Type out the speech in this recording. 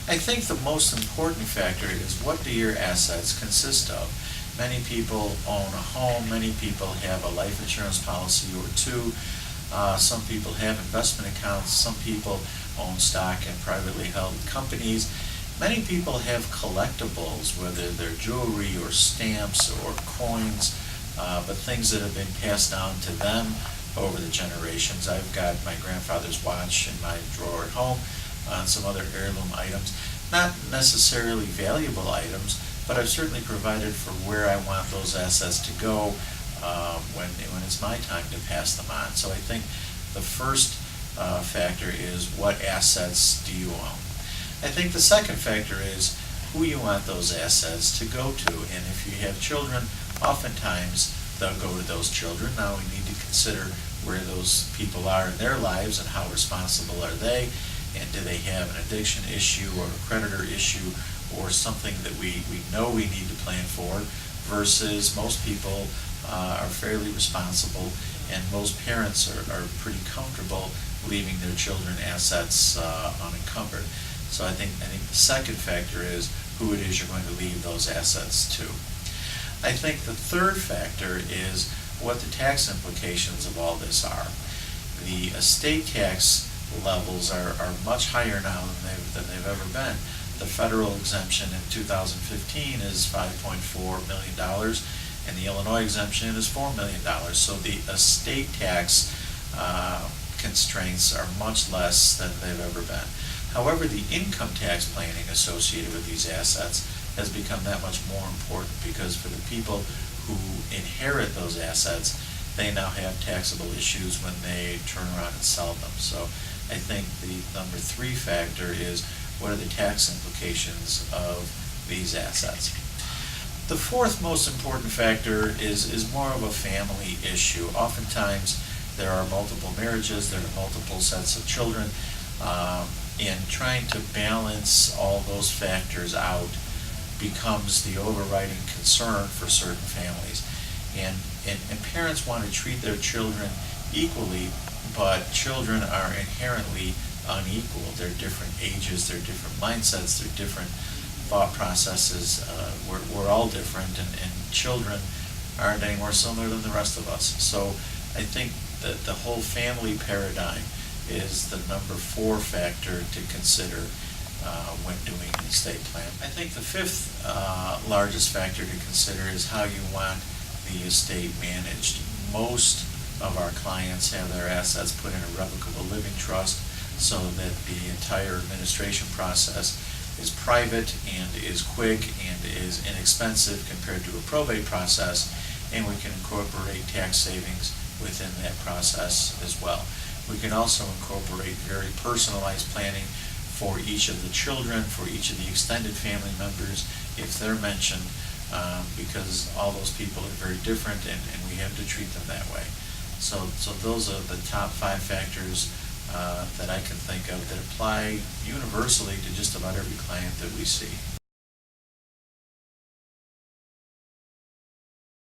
I think the most important factor is, what do your assets consist of? Many people own a home, many people have a life insurance policy or two, some people have investment accounts, some people own stock in privately held companies. Many people have collectibles, whether they're jewelry or stamps or coins, but things that have been passed down to them over the generations. I've got my grandfather's watch in my drawer at home, some other heirloom items. Not necessarily valuable items, but I've certainly provided for where I want those assets to go when it's my time to pass them on. So I think the first factor is, what assets do you own? I think the second factor is who you want those assets to go to. And if you have children, oftentimes they'll go to those children. Now we need to consider where those people are in their lives and how responsible are they, and do they have an addiction issue or a creditor issue or something that we know we need to plan for, versus most people are fairly responsible, and most parents are pretty comfortable leaving their children assets unencumbered. So I think the second factor is who it is you're going to leave those assets to. I think the third factor is what the tax implications of all this are. The estate tax levels are much higher now than they've ever been. The federal exemption in 2015 is $5.4 million, and the Illinois exemption is $4 million. So the estate tax constraints are much less than they've ever been. However, the income tax planning associated with these assets has become that much more important, because for the people who inherit those assets, they now have taxable issues when they turn around and sell them. So I think the number three factor is, what are the tax implications of these assets? The fourth most important factor is more of a family issue. Oftentimes there are multiple marriages, there are multiple sets of children, and trying to balance all those factors out becomes the overriding concern for certain families. And parents want to treat their children equally, but children are inherently unequal. They're different ages, they're different mindsets, they're different thought processes. We're all different, and children aren't any more similar than the rest of us. So I think that the whole family paradigm is the number four factor to consider when doing an estate plan. I think the fifth largest factor to consider is how you want the estate managed. Most of our clients have their assets put in a revocable living trust, so that the entire administration process is private and is quick and is inexpensive compared to a probate process, and we can incorporate tax savings within that process as well. We can also incorporate very personalized planning for each of the children, for each of the extended family members, if they're mentioned, because all those people are very different, and we have to treat them that way. So those are the top five factors that I can think of that apply universally to just about every client that we see.